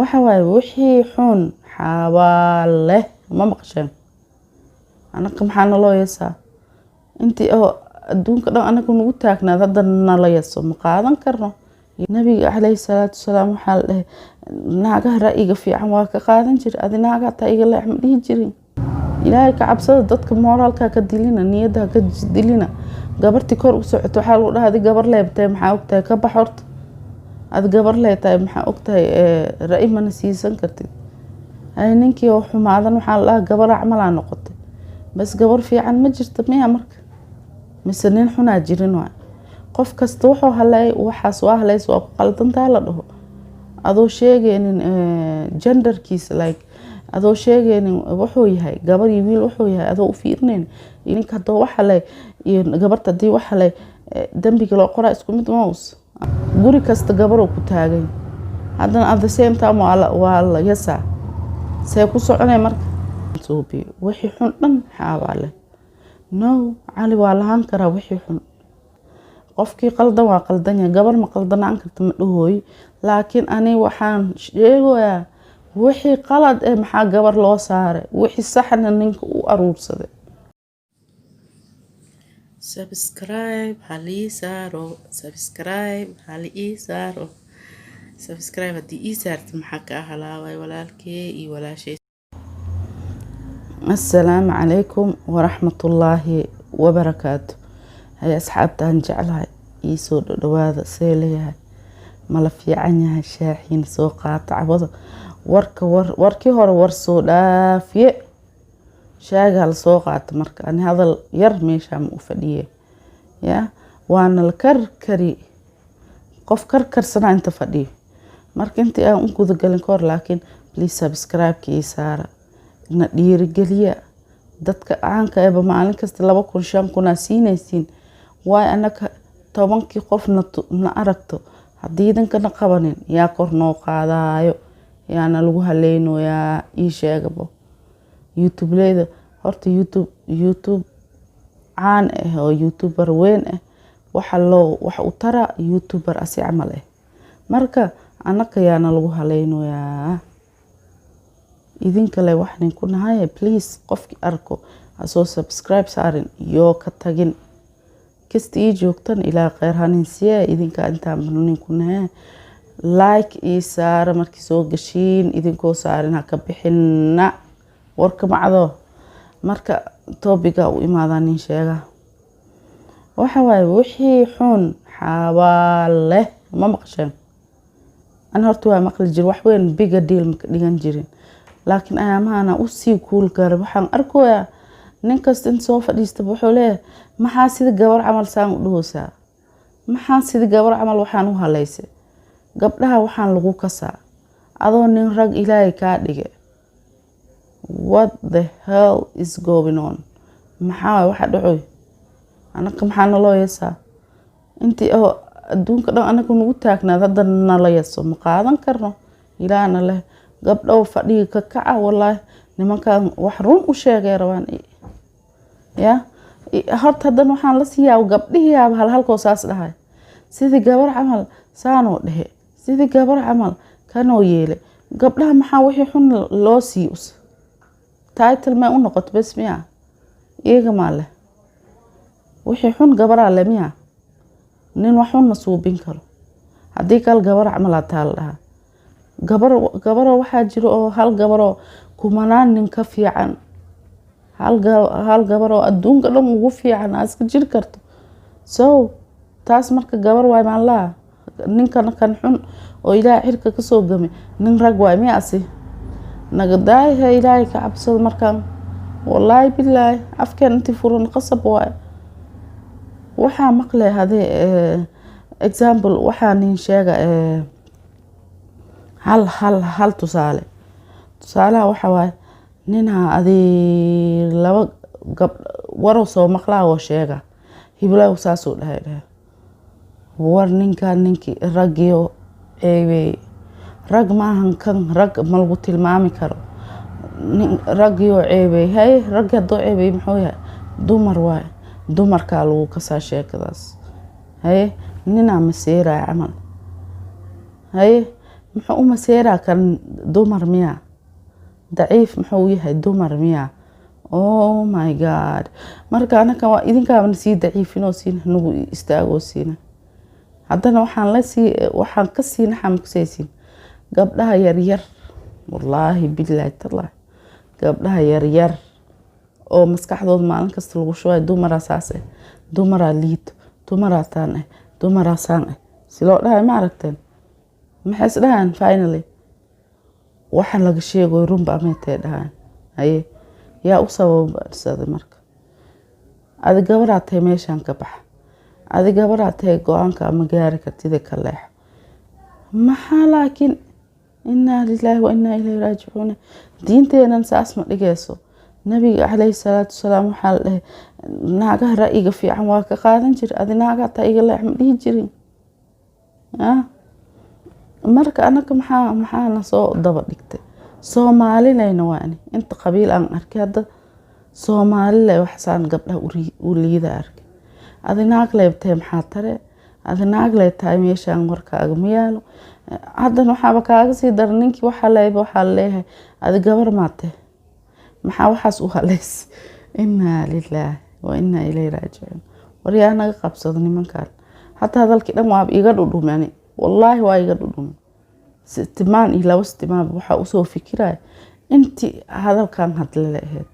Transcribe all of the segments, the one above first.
waxa waaye wixii xun xabaale ma maqasheen anaka maxaa naloo yeesaa intii oo adduunka dhan anaga nagu taagnaad hadda nala yeeso ma qaadan karno nabiga calayhi salaatu wasalaam waxaa la dhahay naagaha ra'yiga fiican waa ka qaadan jira adi naagaa taa iga leex ma dhihi jirin ilaahay ka cabsada dadka moraalka ka dilina niyada ka dilina gabarti kor u socoto waxa lagu dhahay adi gabar leebtay maxaa ogtahay ka bax horta ad gabar leetahay maxaa ogtahay ra'yi mana siisan kartid ay ninkii oo xumaadan waxaa la dhahay gabar acmalaa noqotay bas gabar fiican ma jirto miya marka mise nin xunaa jirin waay qof kasta wuxuu halay waxaas waa halays waa ku qaldantaa la dhaho adoo sheegaynin genderkiisa like adoo sheegaynin wuxuu yahay gabar iyo wiil wuxuu yahay adoo u fiirinayn ninka hadoo waxa leh iyo gabarta hadii waxa leh dambiga loo qoraa isku mid moos guri kasta gabar ku taagay haddana at the same time waa la yasa say ku soconay marka suubi wixii xun dhan xabaale no cali waa lahaan karaa wixii xun qofkii qaldan waa qaldan yahay gabar ma qaldanaan karto ma dhahooy laakiin ani waxaan sheegayaa wixii qalad maxaa gabar loo saaray wixii saxna ninka u aruursaday subscribe haddii ii saartid maxaa ka halaaway walaalkee iyo walaashay assalaamu calaykum waraxmatullaahi wabarakaatu hay asxaabtaan jeclahay ii soo dhawaada see leeyahay mala fiican yahay shaaxiin soo qaata cabada warkii hore war soo dhaafiye shaaga la soo qaata marka ani hadal yar meesha ma u fadhiye ya waana la karkari qof karkarsana inta fadhiyo marka intii aan u guda galin kor laakiin please subscribe kii saara na dhiirigeliya dadka caanka ee maalin kasta 2,000 siinaysiin waay anaka 10 qof na aragto haddii idinkana qabanin yaa kor noo qaadaayo yaana lagu haleynayaa ii sheegabo youtube leeda horta youtube caan oo youtuber weyn wax u tara youtuber asi camal marka anaka yaana lagu haleynayaa idinka leh waxaan ku nahay please qofki arko asoo subscribe saarin iyo ka tagin kasta ii joogtan ilaa khayr haninsiya idinka inta manunin ku nahay like ii saara markii soo gashiin idinkoo saarin ha ka bixina warka macdo marka topiga u imaadaan in sheega waxa waaye wixii xun xabaale ma maqasheen an horta waa maqli jir wax weyn big deal ma dhigan jirin laakiin ayaamaana u sii kuul gaar waxaan arkoyaa nin kasta in soo fadhiista wuxuu leeyahay maxaa sida gabar camal saan u dhoosaa maxaa sida gabar camal waxaan u haleysay gabdhaha waxaan lagu kasaa adoo nin rag ilaahay ka dhige what the hell is going on maxaa waxa dhacoy anaka maxaa naloo yeesaa intii oo adduunka dhan anaga nagu taagnaad hadda nala yeeso ma qaadan karno ilaana leh gabdhow fadhiga ka kaca wallahi nimankan wax run u sheegay rabaan ya horta hadan waxaan la siiyaa gabdhihii halkoo saas dhahay sidii gabar camal saanoo dhehe sidii gabar camal kanoo yeelay gabdhaha maxaa wixii xun loo siiyo title ma u noqoto bas miya iyaga ma leh wixii xun gabaraa leh miya nin wax xun ma suubin karo haddii kal gabar camal taal dhaha gabaro waxaa jiro oo hal gabaro kumanaan nin ka fiican hal gabaro adduunka dhan ugu fiican aska jir karto so taas marka gabar waay maan laa ninkan kan xun oo ilaahay xirka ka soo gamay nin rag waay miyaasi nagadaay ilaahay ka cabsado markaan wallahi billahi afkeen intii furan qasab waay waxaa maqlay hadee example waxaa nin sheega hal tusaalaha waxa waaye nina adii laba waro soo maqlaa oo sheega hiblaaw saasoo dhahay war ninkii raggiyo ceebey rag maahan kan rag ma lagu tilmaami karo raggiyo ceebey hay raggi haddoo ceebey muxuu yahay dumar waaye dumarkaa lagu kasaa sheekadaas hay ninaa maseeraya camal hay muxuu u maseeraa kan dumar miya daciif muxuu yahay dumar miya oh my god marka anaka waa idinkaabana sii daciifinoo siina nagu istaagoo siina haddana waxaan ka siina xamkusaysiin gabdhaha yaryar wallaahi bilaahi tallaahi gabdhaha yaryar oo maskaxdooda maalin kasta lagu shubayo dumaraa saas ah dumaraa liito dumaraa taan ah dumaraa saan ah si loo dhahay ma aragteen maxay is dhahaan finally waxaan laga sheegoy runba ameetay dhahaan haye yaa u sababsaday marka adi gabaraa tahay meeshaan ka baxa adi gabaraa tahay go-aanka ama gaari kartida ka leexo maxaa laakiin inaa lilaahi wa inaa ilayhi raajicuun diinteenan saas ma dhigayso nabiga calayhi salaatu wasalaam waxaa la dhahay naagaha ra'yiga fiican waa ka qaadan jira adi naagaa taa iga leex ma dhihi jirin marka anaka maxaana soo daba dhigtay soomaalileyna waani inta qabiil aan arkay hadda soomaaliley waxsaan gabdhaha u liida arkay adi naag leebtay maxaa tare adi naag lee tahay meeshaan warkaaga ma yaalo haddana waxaaba kaaga sii dara ninkii waxaa leeyahay adi gabar maatay maxaa waxaas u haleys inaa lilaahi wa inaa ilayhi raajicuun waryaa naga qabsado nimankan hataa hadalkii dhan waaba iga dhudhumani wallaahi waa iga dhudhumi sitimaan iyo 2 sitimaan waxaa usoo fikiraya intii hadalkan hadle lahayd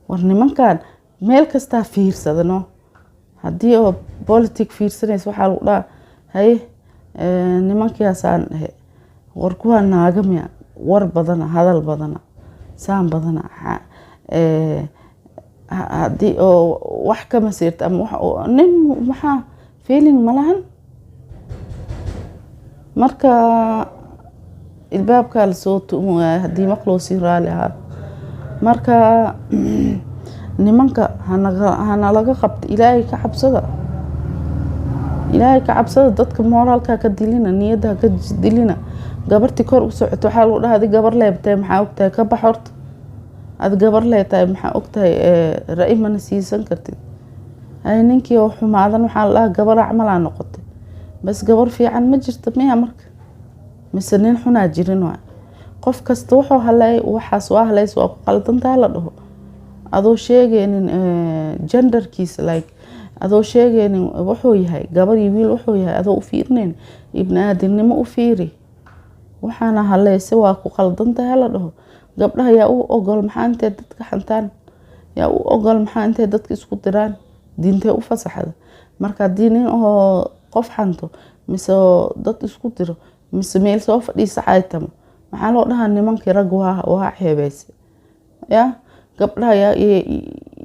war nimankan meel kastaa fiirsadano haddii oo politic fiirsanaysa waxaa lagu dhaha haye nimankiyaasaan dhahe war kuwaa naagamiya war badana hadal badana saan badana haddii oo wax ka masiirta ama nin maxaa feeling malahan marka ilbaabkaa lasoo tuumaya haddii maqloo sii raali ahaa marka nimanka hana laga qabta ilaahay ka cabsada dadka moraalka ka dilina niyada ka dilina gabarti kor u socoto waxaa lagu dhahaa adi gabar leebtay maxaa ogtahay ka bax horta adi gabar leetahay maxaa ogtahay ra'i mana siisan kartid hay ninkii oo xumaadan waxaa la dhahaa gabar acmalaa noqotay bas gabar fiican ma jirta miya marka mise nin xunaa jirin waay qof kasta wuxuu halay waxaas waa halays waa ku qaldantaa la dhaho adoo sheegaynin genderkiisa like adoo sheegaynin wuxuu yahay gabar iyo wiil wuxuu yahay adoo u fiirinayn ibn aadamnimo u fiiri waxaana halayse waa ku qaldantaa la dhaho gabdhaha yaa u ogol maxaa intay dadka xantaan yaa u ogol maxaa intay dadka isku diraan diintay u fasaxda marka haddii nin oo qof xanto mise dad isku diro mise meel soo fadhiisa xaytamo maxaa loo dhahaa nimankii rag waa xeebaysa yaa gabdhaha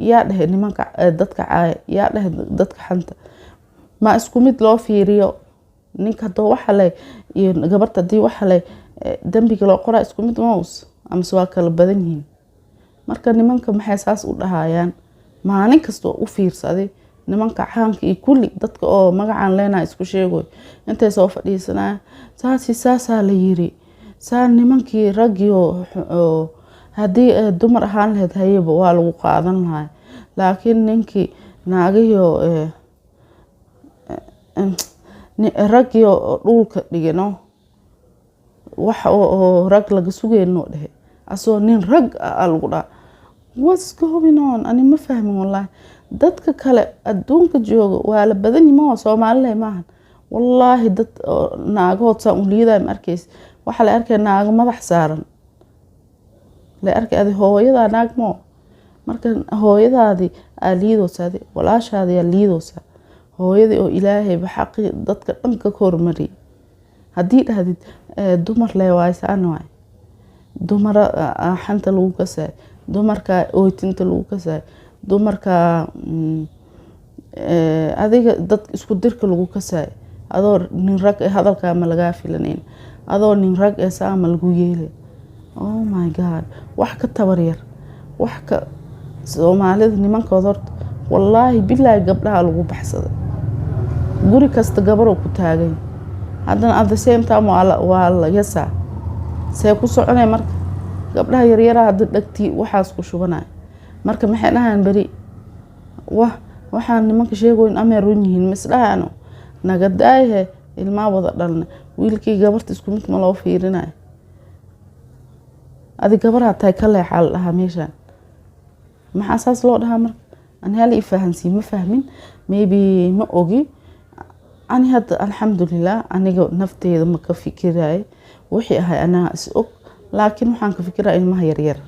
yaa dhahay nimanka dadka caaya yaa dhahay dadka xanta ma isku mid loo fiiriyo ninka hadoo waxa leh iyo gabarta hadii waxa leh dambiga loo qoraa isku mid moos ama waa kala badan yihiin marka nimanka maxay saas u dhahayaan maalin kasta u fiirsaday nimanka caanka iyo kulli dadka oo magacaan leenahay isku sheegoy intay soo fadhiisanaa saasaa la yiri saa nimankii ragiyo haddii dumar ahaan lahayd hayaba waa lagu qaadan lahaa laakiin ninkii naagayo ragiyo dhulka dhigano wax oo rag laga sugayno dhahe asoo nin rag lagu dhaa what's going on ani ma fahmin wallahi dadka kale adduunka jooga waa la badan yihiin Soomaaliyeed maahan wallahi dad naagood saan u liiday markays waxa la arkay naago madax saaran la arkay adi hooyada naagmo marka hooyadaadi liidoosaadi walaashaadi liidoosa hooyadii oo ilaahay xaqi dadka dhanka kormari hadii dhahdid dumar leewaysaan waay dumar xanta lagu kasay dumarka ootinta lagu kasay dumarka adiga dad isku dirka lagu kasay adoo nin rag hadalka ma laga filaneyn adoo nin rag saama lagu yeelay oh my god wax ka tabaryar wax ka Soomaalida nimankooda horta wallahi billahi gabdhaha lagu baxsaday guri kasta gabar ku taagay haddana at the same time waa la yasa say ku soconay marka gabdhaha yaryar hadda dhagti waxaas ku shubanay marka maxay dhahaan bari waxaan nimanka sheegoyn ama run yihiin misdhaano naga daayahay ilma wada dhalna wiilkii gabarta isku mid ma loo fiirinayo adi gabaraa tahay ka leexaa la dhahaa meeshaan maxaa saas loo dhahaa marka ani hal ii fahansiin ma fahmin maybe ma ogi ani hadda alxamdulilah aniga nafteeda ma ka fikiraayo wixii ahay anaa is og laakiin waxaan ka fikiraa ilmaha yaryar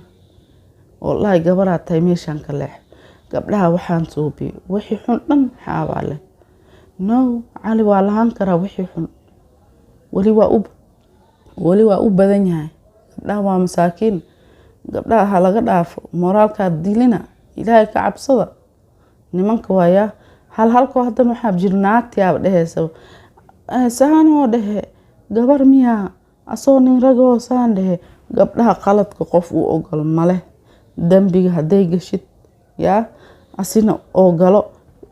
wallahi gabaraa tahay meeshaan ka leex gabdhaha waxaan suubiyo wixii xun dhan maxaabaa leh no cali waa lahaan karaa wixii xun weli waa u badan yahay gabdhaha waa masaakiin gabdhaha ha laga dhaafo moraalkaad dilina ilaahay ka cabsada nimanka waayaa halkoo haddan waxaa jira naagtiyaaba dheheysa saanoo dhehe gabar miyaa asoo nin ragoo saan dhehe gabdhaha qaladka qof uu ogol maleh dambiga hadday gashid yaa asina oo galo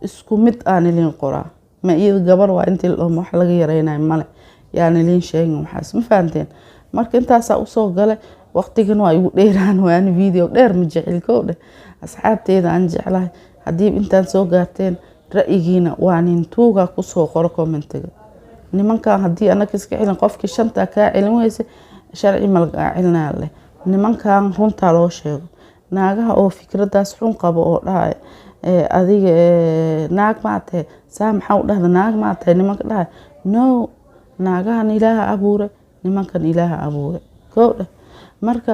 isku mid aan ilin qoraa ma iyada gabar waa intii wax laga yareynayo male yaan ilin sheegin waxaas ma fahanteen marka intaasaa usoo gale waqtigan waa igu dheeraan waani video dheer ma jecel kow dheh asxaabteeda aan jeclahay haddii intaan soo gaarteen ra'yigiina waa nin tuuga kusoo qoro commentiga nimankan haddii anaka iska celin qofkii shanta kaa celin weyse sharci malgaa celinaa leh nimankan runtaa loo sheego naagaha oo fikradaas xun qabo oo dhahay adiga naag maatee saa maxaa u dhahda naag maatee nimanka dhahay no naagahan ilaaha abuure nimankan ilaaha abuure kow dheh marka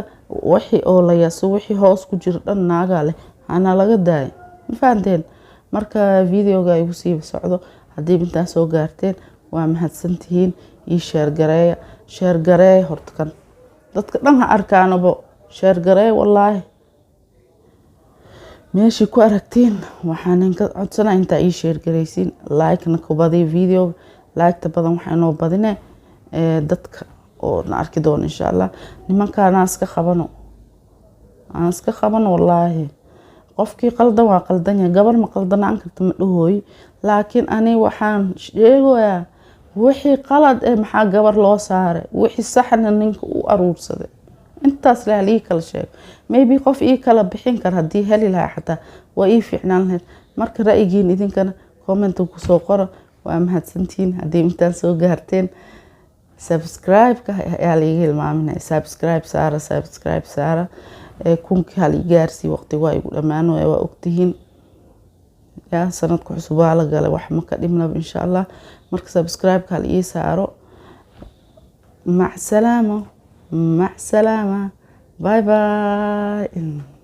wixii oo la yaso wixii hoos ku jira dhan naagaa leh hana laga daayo ma fahanteen marka videoga igu sii socdo haddii intaa soo gaarteen waa mahadsantihiin ii sheer gareeya horta kan dadka dhan ha arkaanabo sheer gareeya wallaahi meeshii ku aragtiin waxaan inka codsanaa intaa ii sheer gareysiin like-na ku badiyo videoga like-ta badan waxaa inoo badine dadka oo na arki doono insha allah nimankaan aan iska qabano wallaahi qofkii qaldan waa qaldan yahay gabar ma qaldanaan karta ma dhahooyi laakiin ani waxaan sheegayaa wixii qalad maxaa gabar loo saaray wixii saxna ninka u aruursaday intaas leh lii kala sheego maybe qof ii kala bixin kara haddii heli lahaa xataa waa ii fiicnaan lahayd marka ra'yigiin idinkana commenta kusoo qoro waa mahadsantihiin haddii intaan soo gaarteen subscribe-ka ayaa laiga hilmaaminaya subscribe saara kunkii hal ii gaarsii waqti waa igu dhammaan waa ogtihiin yaa sanadku cusub waa la galay wax ma ka dhimnaba insha allah marka subscribe-ka hal ii saaro mac salaama bye bye